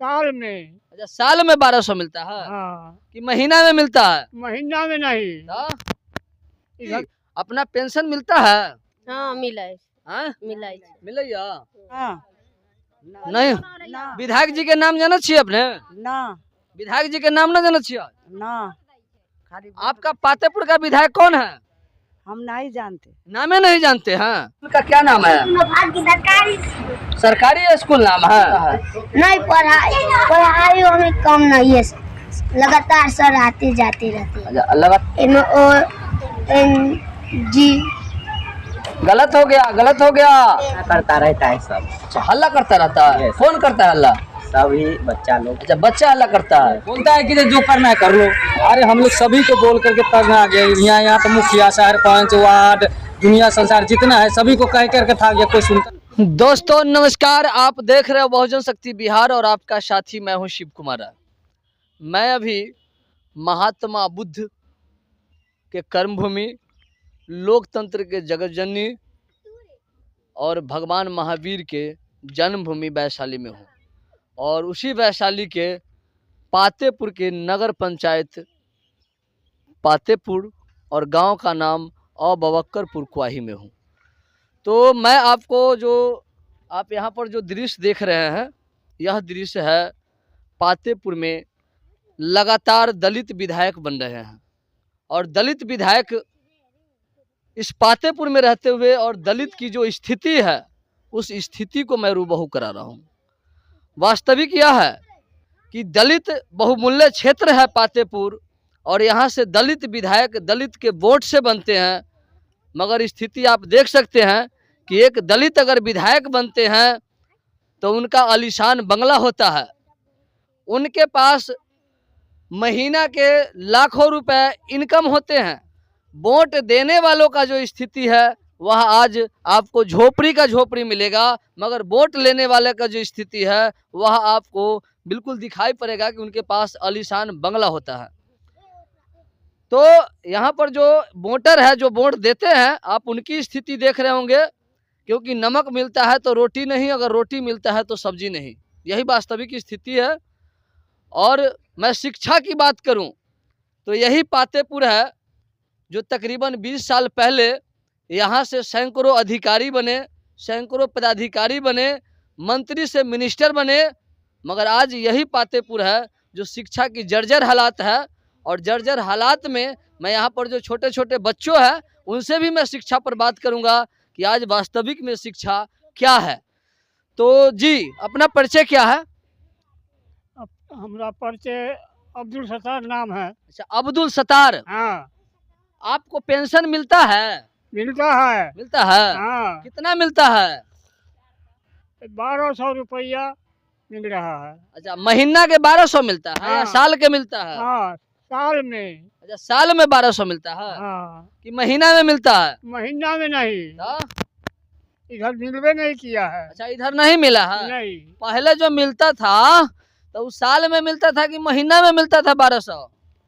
साल में। अच्छा, साल में 1200 मिलता है हाँ, कि महीना में मिलता है? महीना में नहीं। हाँ? इधर अपना पेंशन मिलता है? हाँ मिला है, हाँ? मिला है। मिलैया? हाँ, नहीं। ना विधायक जी के नाम जाना चाहिए अपने? ना विधायक जी के नाम ना जाना चाहिए? ना खाली आपका पातेपुर का विधायक कौन है? हम नहीं जानते। नामे नहीं जानते हैं? उनका क्या नाम है? सरकारी स्कूल नाम है? नहीं, पढ़ाई में कम नहीं है, लगातार सर आते जाते रहते हैं। अच्छा, जी गलत हो गया, गलत हो गया। करता रहता है सब। अच्छा, हल्ला करता रहता है? कौन करता है हल्ला? सभी बच्चा लोग। अच्छा, बच्चा हल्ला करता है? बोलता है कि जो करना है कर लो। अरे हम लोग सभी को बोल करके तब आ गए यहाँ तो मुखिया, शहर पंच, वार्ड, दुनिया संसार जितना है सभी को कह करके था गया, कोई सुनता। दोस्तों नमस्कार, आप देख रहे हो बहुजन शक्ति बिहार और आपका साथी मैं हूं शिव कुमार। मैं अभी महात्मा बुद्ध के कर्मभूमि, लोकतंत्र के जगतजननी और भगवान महावीर के जन्मभूमि वैशाली में हूँ और उसी वैशाली के पातेपुर के नगर पंचायत पातेपुर और गांव का नाम अबवक्करपुर क्वाही में हूँ। तो मैं आपको जो आप यहाँ पर जो दृश्य देख रहे हैं, यह दृश्य है पातेपुर में लगातार दलित विधायक बन रहे हैं और दलित विधायक इस पातेपुर में रहते हुए और दलित की जो स्थिति है उस स्थिति को मैं रूबहू करा रहा हूँ। वास्तविक यह है कि दलित बहुमूल्य क्षेत्र है पातेपुर और यहाँ से दलित विधायक दलित के वोट से बनते हैं, मगर स्थिति आप देख सकते हैं कि एक दलित अगर विधायक बनते हैं तो उनका आलीशान बंगला होता है, उनके पास महीना के लाखों रुपए इनकम होते हैं। वोट देने वालों का जो स्थिति है वह आज आपको झोपड़ी का झोपड़ी मिलेगा, मगर वोट लेने वाले का जो स्थिति है वह आपको बिल्कुल दिखाई पड़ेगा कि उनके पास आलीशान बंगला होता है। तो यहाँ पर जो वोटर है, जो वोट देते हैं, आप उनकी स्थिति देख रहे होंगे, क्योंकि नमक मिलता है तो रोटी नहीं, अगर रोटी मिलता है तो सब्जी नहीं, यही वास्तविक स्थिति है। और मैं शिक्षा की बात करूं तो यही पातेपुर है जो तकरीबन 20 साल पहले यहाँ से सैकड़ों अधिकारी बने, सैकड़ों पदाधिकारी बने, मंत्री से मिनिस्टर बने, मगर आज यही पातेपुर है जो शिक्षा की जर्जर हालात है। और जर्जर हालात में मैं यहाँ पर जो छोटे छोटे बच्चों हैं उनसे भी मैं शिक्षा पर बात करूँगा कि आज वास्तविक में शिक्षा क्या है। तो जी, अपना परिचय क्या है? हमारा परिचय अब्दुल सत्तार नाम है। अच्छा, अब्दुल सत्तार। हाँ, आपको पेंशन मिलता है? मिलता है। मिलता है? हाँ, कितना मिलता है? 1200 रुपया मिल रहा है। अच्छा, महीना के 1200 मिलता है या हाँ। साल के मिलता है? हाँ, साल में। अच्छा, साल में 1200 मिलता है हाँ, कि महीना में मिलता है? महीना में नहीं, हाँ? इधर मिलवे नहीं किया है। अच्छा, इधर नहीं मिला है? नहीं, पहले जो मिलता था तो उस साल में मिलता था कि महीना में मिलता था 1200?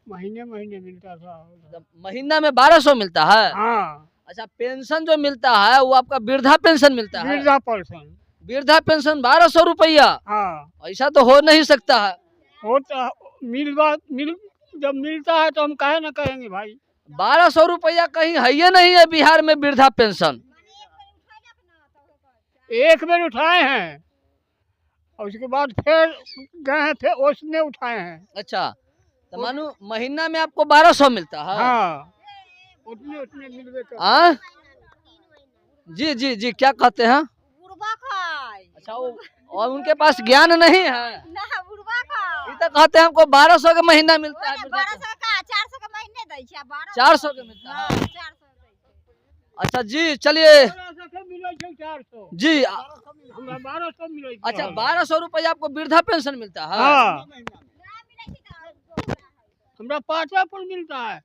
महीने महीने मिलता था। महीना में 1200 मिलता है। हाँ, अच्छा, पेंशन जो मिलता है वो आपका वृद्धा पेंशन मिलता है? वृद्धा पेंशन। वृद्धा पेंशन 1200 रुपया? हाँ, ऐसा तो हो नहीं सकता है। होता जब मिलता है तो हम काहे ना कहेंगे भाई। 1200 रुपया कहीं है ही नहीं है बिहार में वृद्धा पेंशन। एक बेर उठाए हैं और उसके बाद फिर गए हैं, फिर उसने उठाए हैं। अच्छा, तो मानो महीना में आपको 1200 मिलता है? हाँ, उतने उतने मिलवे कर। हाँ? जी जी जी, क्या कहते हैं? अच्छा, वो और उनके पास ज्ञान नहीं है, ये तो कहते हैं हमको 1200 का महीना मिलता है। 400 का मिलता है? अच्छा जी, चलिए 400 जी। हमरा 1200 मिले। अच्छा, 1200 रुपया आपको वृद्धा पेंशन मिलता है? हाँ, हमरा पातेपुर मिलता है।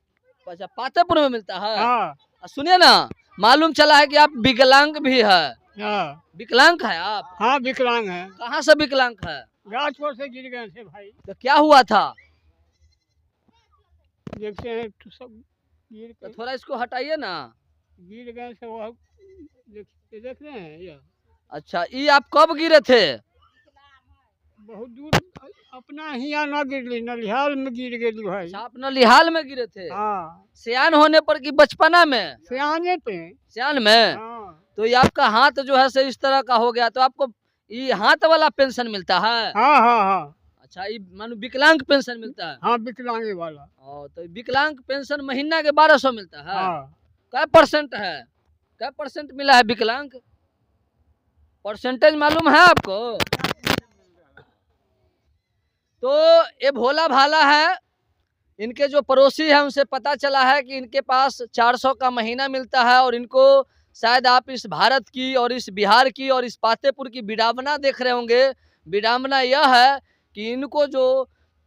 अच्छा, पातेपुर में मिलता है? हाँ, सुनिए ना, मालूम चला है कि आप विकलांग भी है। हाँ, विकलांग है आप? हाँ, विकलांग है। कहाँ से विकलांग है? गाछ पर से गिर गए थे भाई। तो क्या हुआ था? देखते हैं तो सब गिर तो के थोड़ा इसको हटाइए ना। गिर गए थे वो। देख रहे हैं ये। अच्छा, ये आप कब गिरे थे? बहुत दूर अपना हियाँ ना गिरली, नलिहाल में गिर गेली भाई। अच्छा, आप नलिहाल में गिरे थे? हाँ, सियान होने पर कि बचपना में? सियाने पे। सियान में। हाँ तो ये आपका हाथ जो है से इस तरह का हो गया, तो आपको ये हाथ वाला पेंशन मिलता है? हाँ हाँ हाँ अच्छा, ये मानो विकलांग पेंशन मिलता है? हाँ, विकलांगे वाला। तो विकलांग पेंशन महीना के 1200 मिलता है? हाँ, क्या परसेंट है? क्या परसेंट मिला है विकलांग? परसेंटेज मालूम है आपको? तो ये भोला भाला है, इनके जो पड़ोसी हैं उनसे पता चला है कि इनके पास 400 का महीना मिलता है, और इनको शायद आप इस भारत की और इस बिहार की और इस पातेपुर की विडंबना देख रहे होंगे। विडंबना यह है कि इनको जो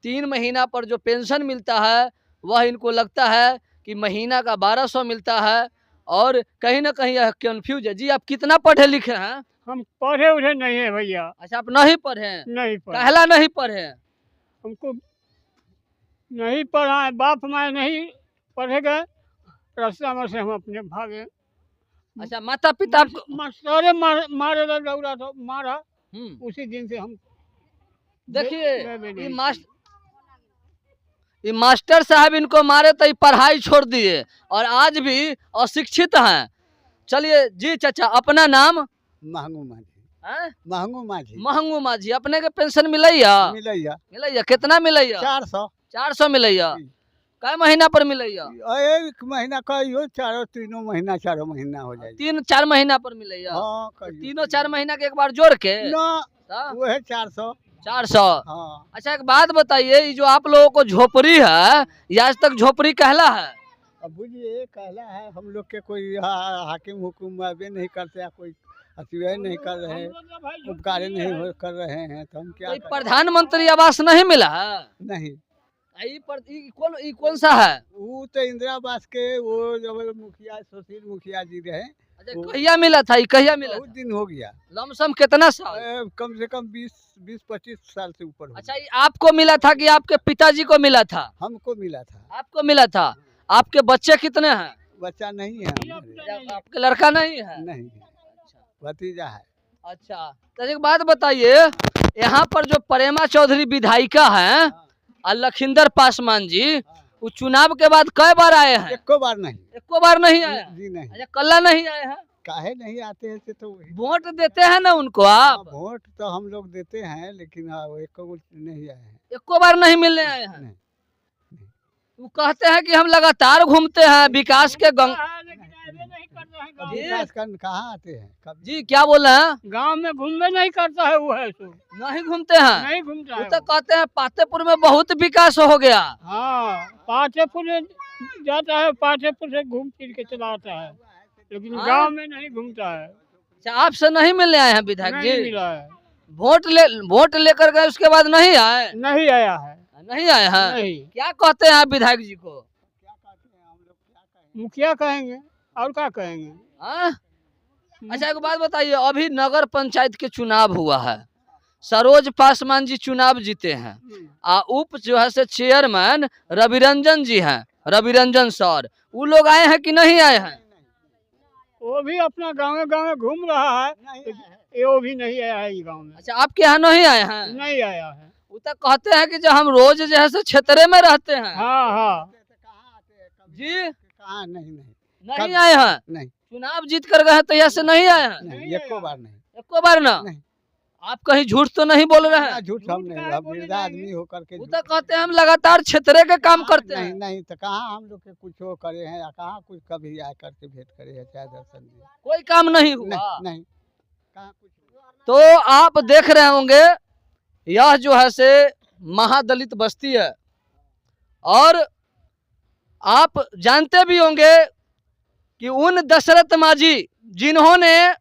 3 महीना पर जो पेंशन मिलता है वह इनको लगता है कि महीना का 1200 मिलता है, और कहीं ना कहीं यह कंफ्यूज है। जी, आप कितना पढ़े लिखे हैं? हम पढ़े उढ़े नहीं है भैया। अच्छा, आप नहीं पढ़े हैं? नहीं पढ़े, कहला नहीं पढ़े हैं? हमको नहीं पढ़ा है, बाप माँ नहीं पढ़े गए, रास्ता में से हम अपने भागे। अच्छा, माता पिता आपको? मास्टरे मारे दौड़ा तो मारा, उसी दिन से हम देखिए, नहीं। ये मास्टर साहब इनको मारे तो ये पढ़ाई छोड़ दिए, और आज भी अशिक्षित हैं। चलिए जी चाचा, अपना नाम? महंगू माझी। हैं? महंगू माझी। महंगू माझी। अपने के पेंशन मिलैया? मिलैया। मिलैया, कितना मिलैया? 400। 400 मिलैया। जी। कै महीना पर मिलैया? एक महीना का यो, तीनों महीना हो जाए। 3-4 महीना पर मिलैया? हाँ, कहियो। 3-4 महीना के एक बार जोड़ के? ना, हाँ? वो है 400। 400। हाँ। अच्छा, एक बात बताइए, ये जो आप लोगों को झोपड़ी है, ये आज तक झोपड़ी कहला है? अब बुझिए कहला है, हम लोग के कोई हाकिम हुकुम अभी नहीं करते, कोई अतिवय नहीं कर रहे, उपकार नहीं कर रहे हैं, तो हम क्या तो ये करें? प्रधानमंत्री आवास नहीं मिला है? नहीं, ई कौन सा है? वो तो इंदिरा आवास के वो जब मुखिया सुशील मुखिया जी रहे। अच्छा, कहिया मिला था? कहिया मिला बहुत था? दिन हो गया। लमसम कितना साल? कम से कम 20-25 साल से ऊपर हो अच्छा, ये आपको मिला था कि आपके पिताजी को मिला था? हमको मिला था। आपको मिला था। आपके बच्चे कितने हैं? बच्चा नहीं है हमारे। आपके लड़का नहीं है? नहीं है, भतीजा है। अच्छा, तो एक बात बताइए, यहाँ पर जो प्रेमा चौधरी विधायिका हैं और लखिंदर पासवान जी, वो चुनाव के बाद कई बार आए हैं? एको बार नहीं। एको बार नहीं आए? जी नहीं। अच्छा, कल्ला नहीं आए हैं? काहे नहीं आते हैं से तो वही। वोट देते हैं ना उनको आप? वोट तो हम लोग देते हैं, लेकिन वो एको नहीं आए हैं। एको बार नहीं मिलने आए हैं? नहीं। वो कहते हैं कि हम लगातार घूमते हैं विकास के विकास करने कहाँ आते हैं कभी? जी, क्या बोल रहे हैं? गांव में घूमने नहीं करता है वो है सो। नहीं घूमते हैं? नहीं घूमता वो है तो वो। कहते हैं पातेपुर में बहुत विकास हो गया। हाँ, पातेपुर जाता है, पातेपुर से घूम फिर के चला आता है, लेकिन हाँ? गांव में नहीं घूमता है। अच्छा, आपसे नहीं मिलने आए हैं विधायक नहीं जी? मिला है। वोट लेकर गए, उसके बाद नहीं आए? नहीं आया है। नहीं आए हैं? नहीं, क्या कहते हैं आप विधायक जी को? मुखिया कहेंगे और क्या कहेंगे। हाँ? अच्छा, एक बात बताइए, अभी नगर पंचायत के चुनाव हुआ है, सरोज पासवान जी चुनाव जीते हैं, उप जो है से चेयरमैन रविरंजन जी हैं, रविरंजन सर, वो लोग आए हैं कि नहीं आए हैं? वो भी अपना गाँव गाँव घूम रहा है, ये वो भी नहीं आया है गाँव में। अच्छा, आपके यहाँ नहीं आए हैं? नहीं आया है। वो तो कहते हैं कि जो हम रोज जो है से क्षेत्र में रहते हैं। हाँ हाँ। जी, कहाँ? नहीं नहीं आए हैं? नहीं। चुनाव जीत कर गए हैं तो यहाँ से नहीं आए हैं? नहीं, एको बार नहीं। एको बार ना? नहीं। आप कहीं झूठ तो नहीं बोल रहे ना, हैं? झूठ हम नहीं, हम वृद्धा आदमी होकर के वो झूठ। तो कहते हैं हम लगातार क्षेत्र के काम करते नहीं हैं। नहीं, तो कहाँ हम लोग के कुछ हो करे हैं, या कहाँ कुछ कभी आ करके भेंट करे हैं, चाहे दर्शन दिए। कोई काम नहीं हुआ? नहीं, कहाँ कुछ हुआ। तो आप देख रहे होंगे, यह जो है से महादलित बस्ती है, और आप जानते भी होंगे कि उन दशरथ मांझी जिन्होंने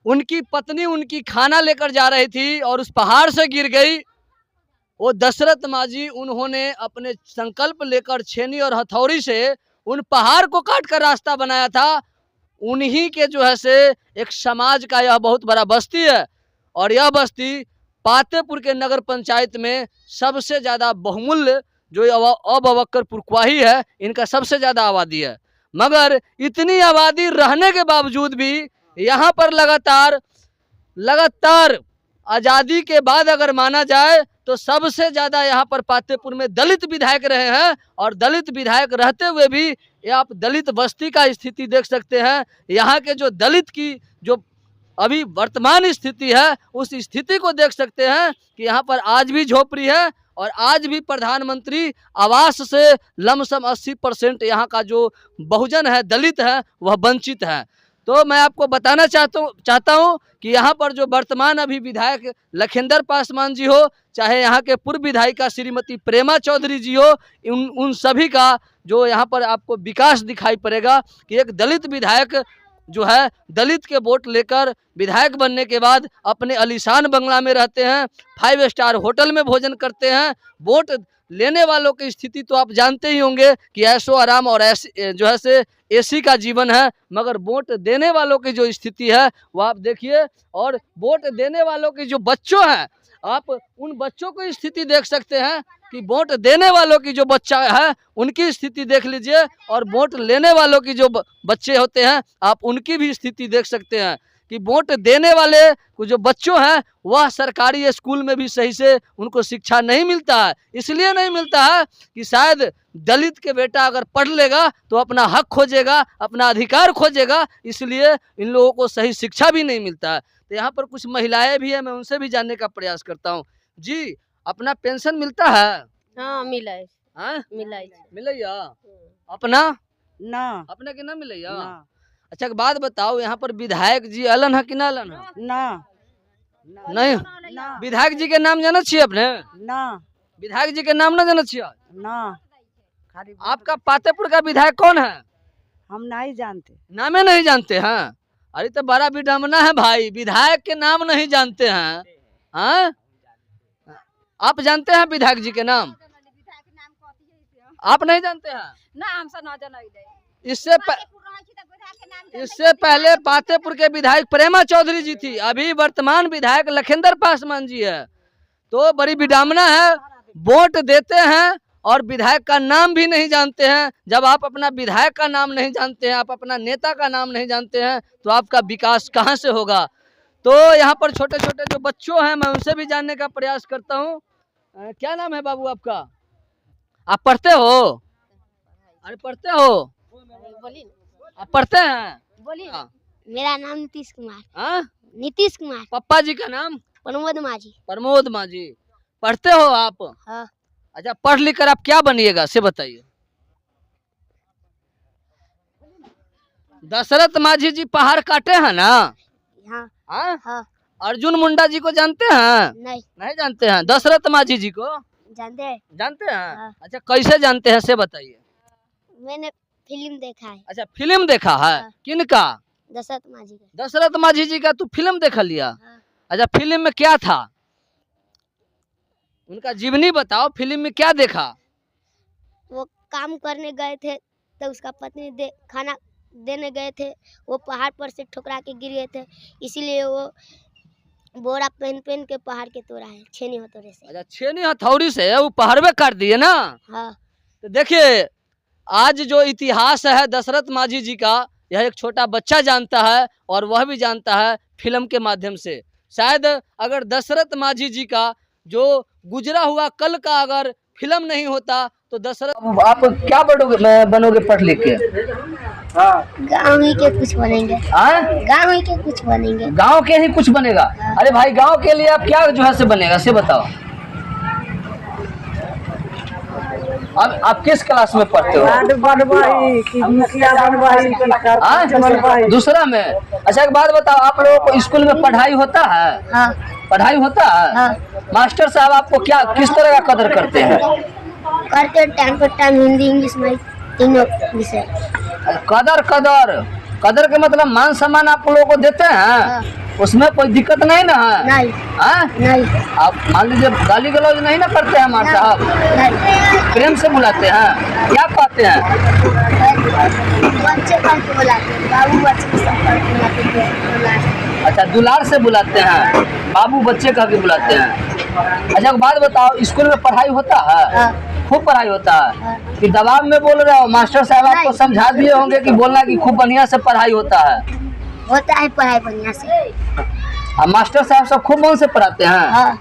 उनकी पत्नी उनकी खाना लेकर जा रही थी और उस पहाड़ से गिर गई, वो दशरथ मांझी उन्होंने अपने संकल्प लेकर छेनी और हथौड़ी से उन पहाड़ को काट कर रास्ता बनाया था। उन्हीं के जो है से एक समाज का यह बहुत बड़ा बस्ती है, और यह बस्ती पातेपुर के नगर पंचायत में सबसे ज़्यादा बहुमूल्य जो अबवक्कर पुरक्वाही है, इनका सबसे ज़्यादा आबादी है। मगर इतनी आबादी रहने के बावजूद भी यहाँ पर लगातार आज़ादी के बाद अगर माना जाए तो सबसे ज़्यादा यहाँ पर पातेपुर में दलित विधायक रहे हैं। और दलित विधायक रहते हुए भी ये आप दलित बस्ती का स्थिति देख सकते हैं। यहाँ के जो दलित की जो अभी वर्तमान स्थिति है उस स्थिति को देख सकते हैं कि यहाँ पर आज भी झोपड़ी है और आज भी प्रधानमंत्री आवास से लमसम 80% यहाँ का जो बहुजन है, दलित है, वह वंचित है। तो मैं आपको बताना चाहता हूँ कि यहाँ पर जो वर्तमान अभी विधायक लखिंदर पासवान जी हो, चाहे यहाँ के पूर्व विधायिका श्रीमती प्रेमा चौधरी जी हो, उन सभी का जो यहाँ पर आपको विकास दिखाई पड़ेगा कि एक दलित विधायक जो है दलित के वोट लेकर विधायक बनने के बाद अपने आलीशान बंगला में रहते हैं, 5 स्टार होटल में भोजन करते हैं। वोट लेने वालों की स्थिति तो आप जानते ही होंगे कि ऐशो आराम और जो है से एसी का जीवन है, मगर वोट देने वालों की जो स्थिति है वो आप देखिए। और वोट देने वालों की जो बच्चों हैं, आप उन बच्चों की स्थिति देख सकते हैं कि वोट देने वालों की जो बच्चा है उनकी स्थिति देख लीजिए, और वोट लेने वालों की जो बच्चे होते हैं आप उनकी भी स्थिति देख सकते हैं कि वोट देने वाले जो बच्चों हैं वह सरकारी स्कूल में भी सही से उनको शिक्षा नहीं मिलता है। इसलिए नहीं मिलता है कि शायद दलित के बेटा अगर पढ़ लेगा तो अपना हक खोजेगा, अपना अधिकार खोजेगा, इसलिए इन लोगों को सही शिक्षा भी नहीं मिलता है। तो यहाँ पर कुछ महिलाएं भी हैं, मैं उनसे भी जानने का प्रयास करता हूँ। जी, अपना पेंशन मिलता है? हाँ मिला है। हाँ मिलैया अपना ना अपने के ना मिलैया। ना अच्छा एक बात बताओ, यहाँ पर विधायक जी अलन है कि ना अलन है? ना नहीं। ना विधायक जी के नाम जाना चाहिए अपने? ना विधायक जी के नाम ना जाना चाहिए? ना आपका पातेपुर का विधायक कौन है? हम नहीं जानते। नामे नहीं जानते हैं? अरे तो बड़ा विडम्बना है भाई, विधायक के नाम नहीं जानते हैं। हाँ, आप जानते हैं विधायक जी के नाम? आप नहीं जानते हैं? ना हमसे ना जाना। इससे पहले पातेपुर के विधायक प्रेमा चौधरी जी थी, अभी वर्तमान विधायक लखिंदर पासवान जी है। तो बड़ी विडम्बना है, वोट देते हैं और विधायक का नाम भी नहीं जानते हैं। जब आप अपना विधायक का नाम नहीं जानते हैं, आप अपना नेता का नाम नहीं जानते हैं, तो आपका विकास कहां से होगा? तो यहाँ पर छोटे छोटे जो बच्चों हैं मैं उनसे भी जानने का प्रयास करता हूँ। क्या नाम है बाबू आपका? आप पढ़ते हो? अरे पढ़ते हो? आप पढ़ते हैं? बोलिए। हाँ। मेरा नाम नीतीश कुमार। हाँ? नीतीश कुमार। पप्पा जी का नाम? प्रमोद माझी। प्रमोद माझी। पढ़ते हो आप? हाँ। अच्छा, पढ़ लिख कर आप क्या बनिएगा से बताइए। दशरथ माझी जी पहाड़ काटे हैं ना? हाँ। हाँ? हाँ। अर्जुन मुंडा जी को जानते हैं? नहीं नहीं जानते हैं। दशरथ माझी जी को जानते हैं? जानते हैं? हाँ। अच्छा, कैसे जानते हैं से बताइए। मैंने फिल्म देखा है। अच्छा, फिल्म देखा है? हाँ। किनका? दशरथ माझी का। दशरथ माझी जी का तू फिल्म देखा लिया? हाँ। अच्छा, फिल्म में क्या था? उनका जीवनी बताओ, फिल्म में क्या देखा? वो काम करने गए थे तो उसका पत्नी खाना देने गए थे, वो पहाड़ पर से ठुकरा के गिर गए थे, इसीलिए वो बोरा पहन के पहाड़ के तोड़ा है छेनी हथौड़े से। अच्छा, छेनी हथौड़ी से वो पहाड़ काट दिए ना? हाँ। तो देखिए, आज जो इतिहास है दशरथ माझी जी का, यह एक छोटा बच्चा जानता है और वह भी जानता है फिल्म के माध्यम से। शायद अगर दशरथ माझी जी का जो गुजरा हुआ कल का अगर फिल्म नहीं होता तो दशरथ आप क्या बनोगे पढ़ लिख के? गाँव ही के कुछ बनेंगे। गाँव ही के कुछ बनेंगे। गांव के ही कुछ बनेगा? अरे भाई, गांव के लिए आप क्या जो है से बनेगा से बताओ। अब आप किस क्लास में पढ़ते हो? दूसरा में। अच्छा एक बात बताओ, आप लोगों को स्कूल में पढ़ाई होता है? हाँ। पढ़ाई होता है? हाँ। मास्टर साहब आपको क्या किस तरह का कदर करते हैं? करते टाइम पर टाइम हिंदी इंग्लिश में तीनों विषय। कदर के मतलब मान सम्मान आप लोगों को देते हैं? हाँ। उसमें कोई दिक्कत नहीं ना है? नहीं। हाँ? नहीं। आप मान लीजिए गाली गलौज नहीं ना करते हैं मार साहब? नहीं। प्रेम से बुलाते हैं? क्या पाते हैं? बच्चे करके बुलाते हैं, बाबू बच्चे सब करके बुलाते हैं। अच्छा, दुलार से बुलाते हैं, बाबू बच्चे कह के बुलाते हैं। अच्छा एक बात बताओ, स्कूल में पढ़ाई होता है? हाँ। खूब पढ़ाई होता है? हाँ। कि दबाव में बोल रहे हो? मास्टर साहब आपको समझा दिए होंगे कि बोलना कि खूब बढ़िया से पढ़ाई होता है? होता है पढ़ाई बढ़िया से। मास्टर साहब सब खूब मन से पढ़ाते हैं? हाँ।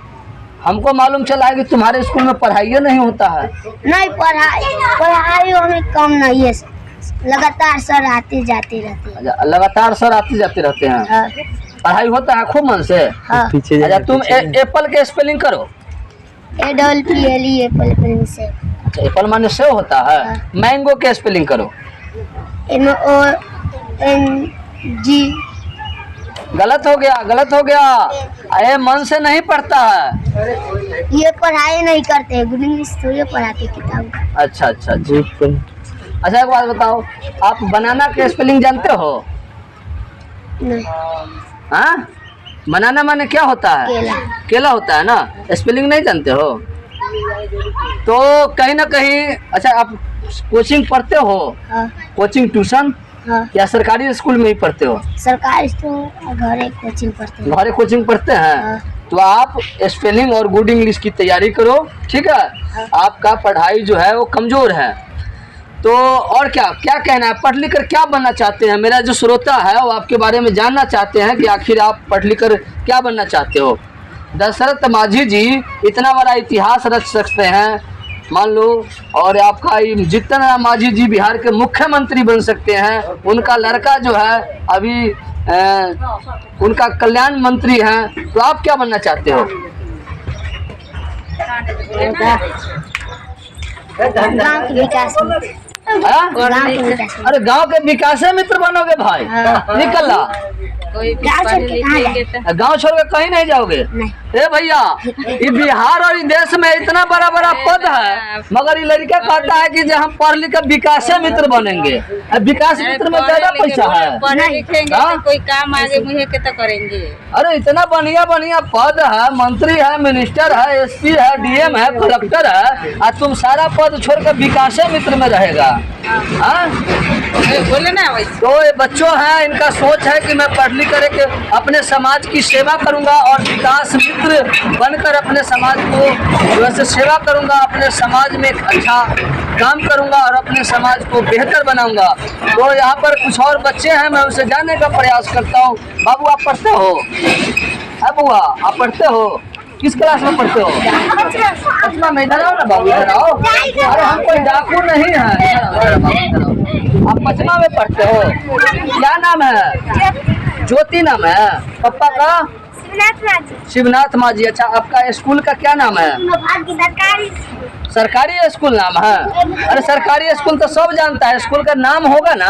हमको मालूम चला है कि तुम्हारे स्कूल में पढ़ाई नहीं होता है। नहीं, पढ़ाई हमें कम नहीं है, लगातार सर आते जाते रहते हैं। अच्छा, लगातार सर आते जाते रहते हैं। हाँ। पढ़ाई होता है खूब मन से? हाँ। अच्छा, तुम एप्पल के स्पेलिंग करो। APPLE एप्पल से। अच्छा, एप्पल माने सेव होता है। हाँ। मैंगो के स्पेलिंग करो। MONG। गलत हो गया, गलत हो गया। अरे मन से नहीं पढ़ता है। ये पढ़ाई नहीं करते, गुड इंग्लिश थोड़ी पढ़ाते किताब। अच्छा अच्छा अच्छा। अच्छा, एक बात बताओ, आप बनाना के स्पेलिंग जानते हो? नहीं। हाँ, बनाना माने क्या होता है? केला। केला होता है ना, स्पेलिंग नहीं जानते हो? तो कहीं ना कहीं, अच्छा आप कोचिंग पढ़ते हो? हाँ। कोचिंग ट्यूशन हाँ। या सरकारी स्कूल में ही पढ़ते हो? सरकारी स्कूल घरे कोचिंग पढ़ते हैं। घरे कोचिंग पढ़ते हैं? हाँ। तो आप स्पेलिंग और गुड इंग्लिश की तैयारी करो, ठीक है? आपका पढ़ाई जो है वो कमजोर है। तो और क्या क्या कहना है, पढ़ लिख कर क्या बनना चाहते हैं? मेरा जो श्रोता है वो आपके बारे में जानना चाहते हैं कि आखिर आप पढ़ लिख कर क्या बनना चाहते हो। दशरथ माझी जी इतना बड़ा इतिहास रच सकते हैं मान लो, और आपका जितना माझी जी बिहार के मुख्यमंत्री बन सकते हैं। उनका लड़का जो है अभी उनका कल्याण मंत्री हैं। तो आप क्या बनना चाहते हो? गाँव के विकास में। हाँ? गाँव के विकास में। अरे गांव के विकास में मित्र बनोगे भाई? हाँ। निकल ला, गांव छोड़ के कहीं नहीं जाओगे? ए भैया, ये बिहार और देश में इतना बड़ा बड़ा पद है, मगर ये लड़का कहता है कि हम पढ़ लिख कर विकास मित्र बनेंगे। विकास मित्र में ज्यादा पैसा है। पढ़े लिखेंगे तो कोई काम आगे मुझे के तो करेंगे। अरे इतना बढ़िया बढ़िया पद है, मंत्री है, मिनिस्टर है, SP है, DM है, कलेक्टर है, और तुम सारा पद छोड़ कर विकास मित्र में रहेगा? हाँ? बोले ना वैसे। तो ये बच्चों हैं, इनका सोच है कि मैं पढ़ लिख करके अपने समाज की सेवा करूंगा और विकास मित्र बनकर अपने समाज को वैसे सेवा करूंगा, अपने समाज में एक अच्छा काम करूंगा और अपने समाज को बेहतर बनाऊंगा। तो यहाँ पर कुछ और बच्चे हैं, मैं उनसे जानने का प्रयास करता हूँ। बाबू आप पढ़ते हो? है बुआ, आप पढ़ते हो? किस क्लास में पढ़ते हो? पाँचवा में। इधर आओ ना बाबू, इधर आओ। अरे हम कोई डाकू नहीं है। आप पाँचवा में पढ़ते हो? क्या नाम है? ज्योति नाम है। पापा का? शिवनाथ माझी। अच्छा, आपका स्कूल का क्या नाम है? सरकारी स्कूल नाम है? अरे सरकारी स्कूल तो सब जानता है, स्कूल का नाम होगा ना?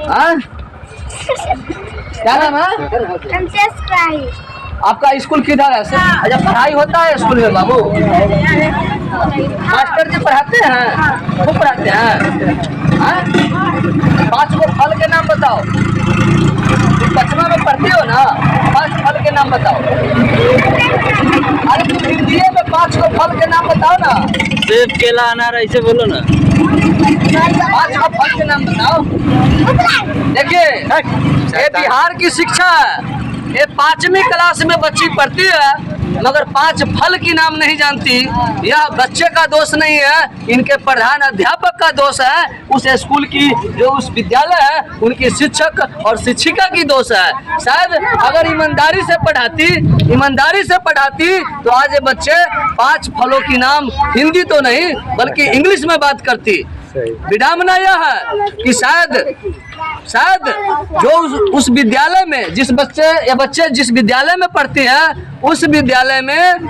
हाँ? क्या नाम है आपका? स्कूल किधर है? अच्छा, पढ़ाई होता है स्कूल में बाबू? मास्टर जी पढ़ाते हैं? खूब पढ़ाते हैं? हाँ? 5 गो फल के नाम बताओ। पाँचवा में पढ़ते हो ना, 5 फल के नाम बताओ। अरे तुम हिंदी में 5 गो फल के नाम बताओ ना। सेब, केला, अनार ऐसे बोलो ना। 5 गो फल के नाम बताओ। देखिए, ये बिहार की शिक्षा है। ये 5वीं क्लास में बच्ची पढ़ती है मगर 5 फल की नाम नहीं जानती। यह बच्चे का दोष नहीं है, इनके प्रधान अध्यापक का दोष है। उस स्कूल की जो उस विद्यालय है उनकी शिक्षक और शिक्षिका की दोष है। शायद अगर ईमानदारी से पढ़ाती तो आज ये बच्चे 5 फलों की नाम हिंदी तो नहीं बल्कि इंग्लिश में बात करती। विडंबना यह है कि शायद जो उस विद्यालय में बच्चे जिस विद्यालय में पढ़ते हैं उस विद्यालय में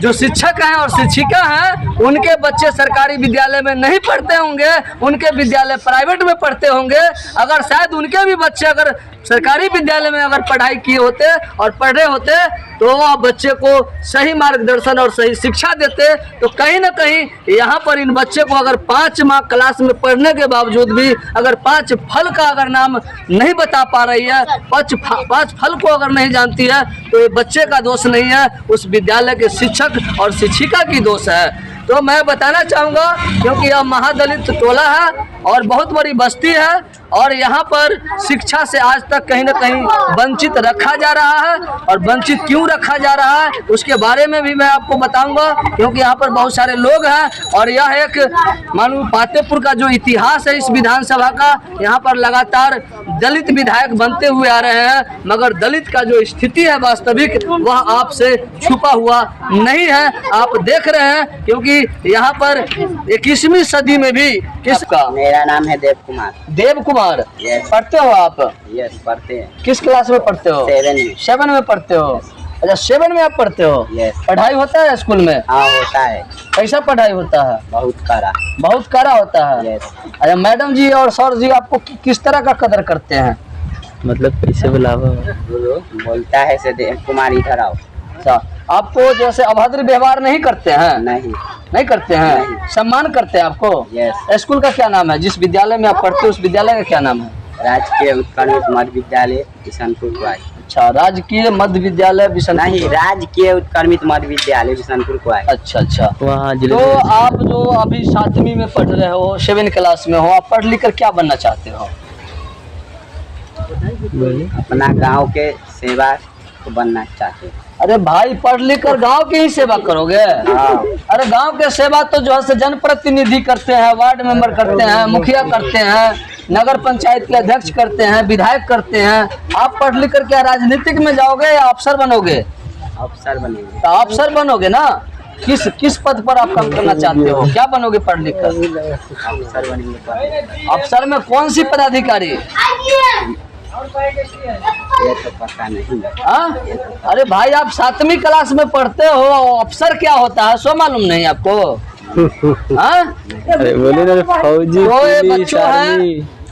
जो शिक्षक हैं और शिक्षिका हैं उनके बच्चे सरकारी विद्यालय में नहीं पढ़ते होंगे, उनके विद्यालय प्राइवेट में पढ़ते होंगे। अगर शायद उनके भी बच्चे अगर सरकारी विद्यालय में अगर पढ़ाई किए होते और पढ़ रहे होते तो वह बच्चे को सही मार्गदर्शन और सही शिक्षा देते। तो कहीं ना कहीं यहाँ पर इन बच्चे को अगर 5वां क्लास में पढ़ने के बावजूद भी अगर 5 फल का अगर नाम नहीं बता पा रही है, 5 फल को अगर नहीं जानती है तो ये बच्चे का दोष नहीं है, उस विद्यालय के शिक्षक और शिक्षिका की दोष है। तो मैं बताना चाहूँगा क्योंकि यह महादलित टोला है और बहुत बड़ी बस्ती है और यहाँ पर शिक्षा से आज तक कहीं ना कहीं वंचित रखा जा रहा है। और वंचित क्यों रखा जा रहा है उसके बारे में भी मैं आपको बताऊंगा, क्योंकि यहाँ पर बहुत सारे लोग हैं और यह एक मानो पातेपुर का जो इतिहास है इस विधानसभा का, यहाँ पर लगातार दलित विधायक बनते हुए आ रहे हैं, मगर दलित का जो स्थिति है वास्तविक वह आपसे छुपा हुआ नहीं है। आप देख रहे हैं क्योंकि यहाँ पर 21वीं सदी में भी किसका, मेरा नाम है देव कुमार। देव कुमार, यस पढ़ते हो आप? यस पढ़ते हैं। किस क्लास में पढ़ते हो? 7 में। 7 में पढ़ते हो? अच्छा 7 में आप पढ़ते हो? यस। पढ़ाई होता है स्कूल में? हाँ होता है। कैसा पढ़ाई होता है? बहुत कड़ा। बहुत कड़ा होता है? यस। अच्छा मैडम जी और सर जी आपको किस तरह का कदर करते हैं? मतलब कैसे बुलावा बोलता है से देव कुमार इधर आओ। अच्छा आपको जैसे अभद्र व्यवहार नहीं करते हैं? नहीं करते हैं? सम्मान करते हैं आपको? यस। स्कूल का क्या नाम है? जिस विद्यालय में आप पढ़ते हो उस विद्यालय का क्या नाम है? राजकीय उत्कर्मित मध्य विद्यालय बिशनपुर कुआई। अच्छा राजकीय मध्य विद्यालय बिशनपुर? नहीं, राजकीय उत्कर्मित मध्य विद्यालय बिशनपुर कुआई। अच्छा अच्छा। वहाँ तो आप जो अभी 7वीं में पढ़ रहे हो, 7 क्लास में हो, आप पढ़ लिख कर क्या बनना चाहते हो? अपना गांव के सेवा को बनना चाहते हैं। अरे भाई पढ़ लिख कर गाँव की ही सेवा करोगे? अरे गांव के सेवा तो जो है से जनप्रतिनिधि करते हैं, वार्ड मेंबर करते हैं, मुखिया करते हैं, नगर पंचायत के अध्यक्ष करते हैं, विधायक करते हैं। आप पढ़ लिख कर क्या राजनीतिक में जाओगे या अफसर बनोगे? अफसर बनेंगे। तो अफसर बनोगे ना? किस पद पर आप काम करना चाहते हो? क्या बनोगे पढ़ लिख कर? अफसर बनेंगे। अफसर में कौन सी पदाधिकारी? ये तो पता नहीं। हाँ? अरे भाई आप 7वीं क्लास में पढ़ते हो, अफसर क्या होता है सो मालूम नहीं आपको? हाँ? अरे बोले ना फौजी तो ये बच्चों हैं,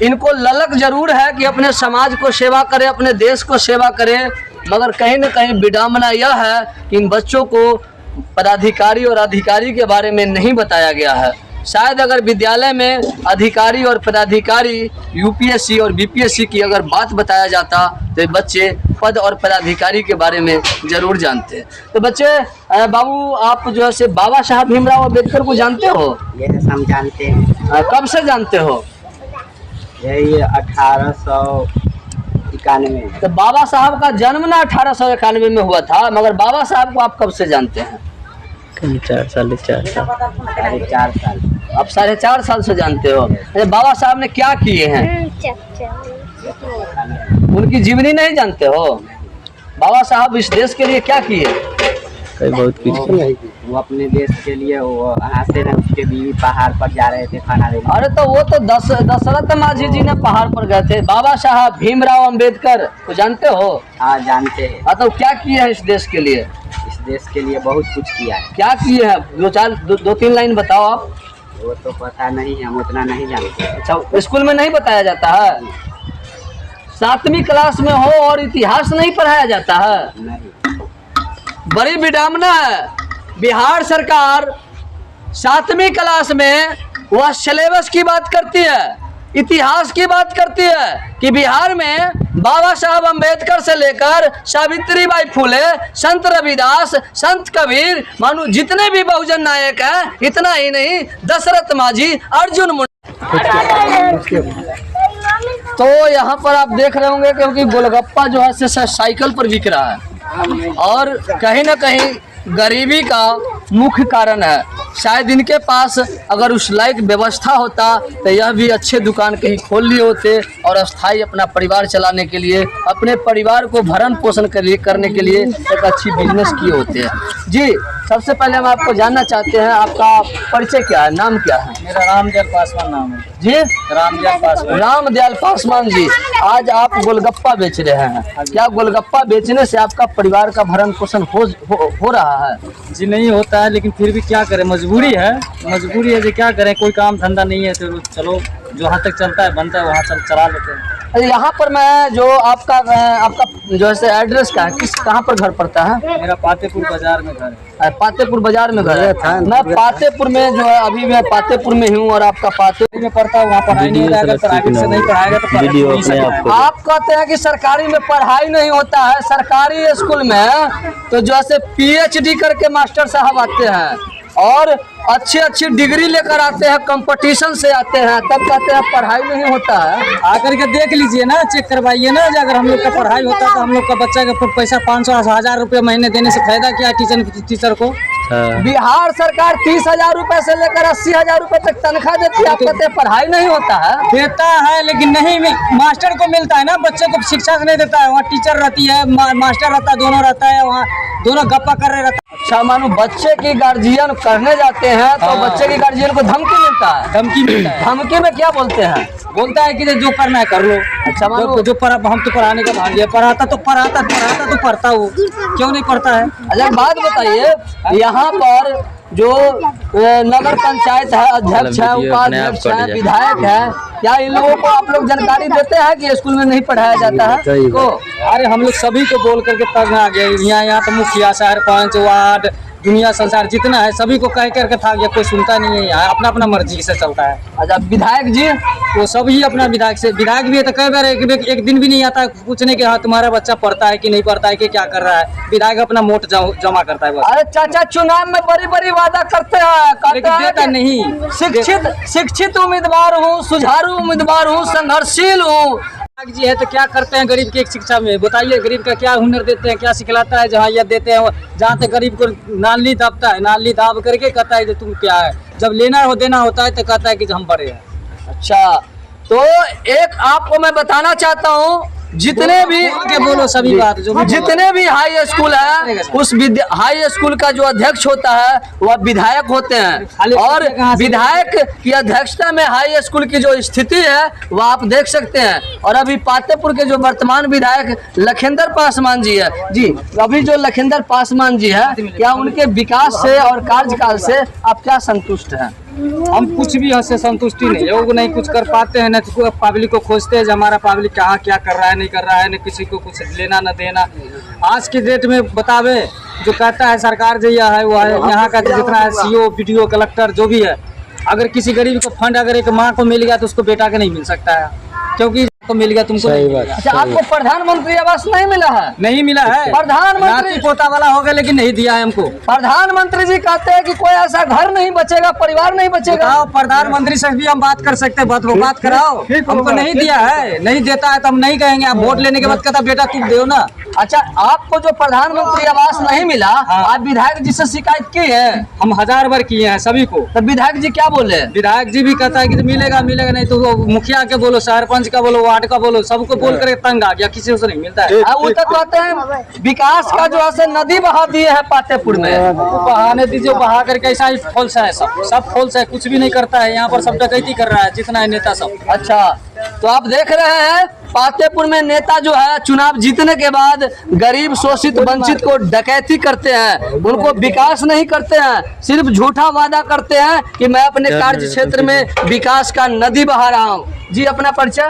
इनको ललक जरूर है कि अपने समाज को सेवा करे, अपने देश को सेवा करे, मगर कहीं न कहीं विडंबना यह है कि इन बच्चों को पदाधिकारी और अधिकारी के बारे में नहीं बताया गया है। शायद अगर विद्यालय में अधिकारी और पदाधिकारी यूपीएससी और बीपीएससी की अगर बात बताया जाता तो बच्चे पद और पदाधिकारी के बारे में जरूर जानते। तो बच्चे बाबू आप जो है से बाबा साहब भीमराव अम्बेडकर को जानते हो? ये हम जानते हैं। कब से जानते हो? यही 1891। तो बाबा साहब का जन्म ना 1891 में हुआ था, मगर बाबा साहब को आप कब से जानते हैं? 4 साल। 4 साल। आप 4.5 साल से जानते हो। अरे बाबा साहब ने क्या किए हैं? उनकी जीवनी नहीं जानते हो? बाबा साहब इस देश के लिए क्या किए? बहुत कुछ। वो अपने देश के लिए वो यहाँ से ना उसके बीवी पहाड़ पर जा रहे थे खाना देने। अरे तो वो तो दशरथ माझी जी ने पहाड़ पर गए थे। बाबा साहब भीमराव अम्बेडकर को जानते हो? हाँ जानते हैं। हाँ तो क्या किए हैं इस देश के लिए? इस देश के लिए बहुत कुछ किया है। क्या किए हैं? 2-3 लाइन बताओ आप। वो तो पता नहीं है, हम उतना नहीं जानते। अच्छा स्कूल में नहीं बताया जाता है? 7वीं क्लास में हो और इतिहास नहीं पढ़ाया जाता है? नहीं। बड़ी विडंबना है। बिहार सरकार 7वीं क्लास में वह सिलेबस की बात करती है, इतिहास की बात करती है कि बिहार में बाबा साहब अम्बेडकर से लेकर सावित्रीबाई फुले, संत रविदास, संत कबीर, मानो जितने भी बहुजन नायक हैं, इतना ही नहीं दशरथ माझी, अर्जुन मुंडा। तो यहाँ पर आप देख रहे होंगे क्योंकि गोलगप्पा जो है साइकिल पर बिक रहा है और कहीं ना कहीं गरीबी का मुख्य कारण है। शायद इनके पास अगर उस लायक व्यवस्था होता तो यह भी अच्छे दुकान कहीं खोल लिए होते और अस्थाई अपना परिवार चलाने के लिए, अपने परिवार को भरण पोषण करने के लिए एक अच्छी बिजनेस किए होते हैं। जी सबसे पहले हम आपको जानना चाहते हैं आपका परिचय क्या है, नाम क्या है? मेरा रामदयाल पासवान नाम है जी। रामदयाल पासवान। रामदयाल पासवान जी, आज आप गोलगप्पा बेच रहे हैं, क्या गोलगप्पा बेचने से आपका परिवार का भरण पोषण हो रहा है? जी नहीं होता है, लेकिन फिर भी क्या करें, मजबूरी है जो क्या करें, कोई काम धंधा नहीं है तो चलो जो यहाँ तक चलता है बनता है वहाँ चला लेते हैं। यहाँ पर मैं जो आपका जो है एड्रेस का है, कहाँ पर घर पड़ता है? मेरा पातेपुर बाजार में घर है। पातेपुर बाजार में घर है। मैं पातेपुर में जो है अभी मैं पातेपुर में हूँ और आपका पातेपुर में पढ़ता है, वहाँ पढ़ाई नहीं होता है। अगर प्राइवेट से नहीं पढ़ाएगा तो आप कहते हैं कि सरकारी में पढ़ाई नहीं होता है। सरकारी स्कूल में तो जो है PhD करके मास्टर साहब आते हैं, और अच्छी अच्छी डिग्री लेकर आते हैं, कंपटीशन से आते हैं, तब कहते हैं पढ़ाई नहीं होता है। आकर के देख लीजिए ना, चेक करवाइए ना, अगर हम लोग का पढ़ाई होता तो हम लोग का बच्चा का पैसा 500-1000 रुपये महीने देने से फायदा क्या है टीचर को। बिहार सरकार 30,000 रुपए से लेकर 80,000 रुपए तक तनख्वाह देती है, आप कहते हैं पढ़ाई नहीं होता है। देता है लेकिन नहीं मास्टर को मिलता है ना, बच्चे को शिक्षा नहीं देता है। वहाँ टीचर रहती है, मास्टर रहता है, दोनों रहता है, वहाँ दोनों गप्पा कर रहे रहता है। अच्छा मानो बच्चे की गार्जियन करने जाते हैं तो बच्चे की गार्जियन को धमकी मिलता है। धमकी मिलता है। धमकी में क्या बोलते हैं? बोलता है कि जो करना है कर लो। अच्छा मानो जो हम तो पढ़ाने का भाग है, पढ़ाता तो पढ़ता वो क्यों नहीं पढ़ता है। अच्छा बात बताइए, यहाँ पर जो नगर पंचायत है, अध्यक्ष है, उपाध्यक्ष है, विधायक है, क्या इन लोगों को आप लोग जानकारी देते हैं कि स्कूल में नहीं पढ़ाया जाता है को? अरे हम लोग सभी को बोल करके तंग आ गए। यहाँ तो मुखिया, शहर पंच, वार्ड, दुनिया संसार जितना है सभी को कह करके था गया, कोई सुनता नहीं है। यहाँ अपना अपना मर्जी से चलता है। अच्छा विधायक जी वो सब ही अपना विधायक भी है तो कई बार एक दिन भी नहीं आता पूछने के हाँ तुम्हारा बच्चा पढ़ता है कि नहीं पढ़ता है, कि क्या कर रहा है। विधायक अपना वोट जमा करता है बस। अरे चाचा चुनाव में बड़ी बड़ी वादा करते हैं, लेकिन देता नहीं। शिक्षित उम्मीदवार हूँ, सुझारू उम्मीदवार हूँ, संघर्षशील हूँ। जी है तो क्या करते हैं गरीब की एक शिक्षा में? बताइए गरीब का क्या हुनर देते हैं, क्या सिखलाता है? जहाँ यह देते हैं जहाँ तक गरीब को नाली दाबता है, नाली दाब करके कहता है कि तुम क्या है, जब देना होता है तो कहता है कि हम बड़े हैं। अच्छा तो एक आपको मैं बताना चाहता हूँ, जितने भी बोलो सभी बात जो जितने भी हाई स्कूल है, उस हाई स्कूल का जो अध्यक्ष होता है वह विधायक होते हैं, और विधायक की अध्यक्षता में हाई स्कूल की जो स्थिति है वह आप देख सकते हैं। और अभी पातेपुर के जो वर्तमान विधायक लखिंदर पासवान जी है, जी अभी जो लखिंदर पासवान जी है, क्या उनके विकास से और कार्यकाल से आप क्या संतुष्ट हैं? हम कुछ भी से संतुष्टि नहीं है, वो नहीं कुछ कर पाते हैं, न पब्लिक को खोजते हैं हमारा पब्लिक कहाँ क्या कर रहा है नहीं कर रहा है, न किसी को कुछ लेना न देना। आज के डेट में बतावे जो कहता है सरकार जो यह है वो है, यहाँ का जितना है CO, PDO, कलेक्टर जो भी है, अगर किसी गरीब को फंड अगर एक माँ को मिल गया तो उसको बेटा के नहीं मिल सकता है, क्योंकि तो मिल गया तुमको नहीं मिला। अच्छा आपको प्रधानमंत्री आवास नहीं मिला है? नहीं मिला है। प्रधानमंत्री पोता वाला हो गया लेकिन नहीं दिया है हमको। प्रधानमंत्री जी कहते हैं कि कोई ऐसा घर नहीं बचेगा, परिवार नहीं बचेगा। प्रधानमंत्री से भी हम बात कर सकते हैं, बात कराओ। हमको नहीं दिया है, नहीं देता है तो हम नहीं कहेंगे। आप वोट लेने के बाद कहता बेटा तुम दो ना। अच्छा आपको जो प्रधानमंत्री आवास नहीं मिला, आप विधायक जी से शिकायत की है? हम 1000 बार किए हैं सभी को। तो विधायक जी क्या बोले? विधायक जी भी कहता है कि मिलेगा नहीं तो वो मुखिया के बोलो, सरपंच का बोलो, वार्ड का बोलो, सबको बोल कर तंग आ गया, किसी से नहीं मिलता है। वो तो कहते हैं विकास का जो है नदी बहा दिए है पातेपुर में। बहाने दीजिए, बहा करके ऐसा ही फॉल्स है, सब फॉल्स है, कुछ भी नहीं करता है। यहाँ पर सब डकैती कर रहा है जितना है नेता सब। अच्छा तो आप देख रहे हैं पातेपुर में नेता जो है चुनाव जीतने के बाद गरीब शोषित वंचित को डकैती करते हैं, उनको विकास नहीं करते हैं, सिर्फ झूठा वादा करते हैं कि मैं अपने कार्य क्षेत्र में विकास का नदी बहा रहा हूँ। जी अपना परिचय।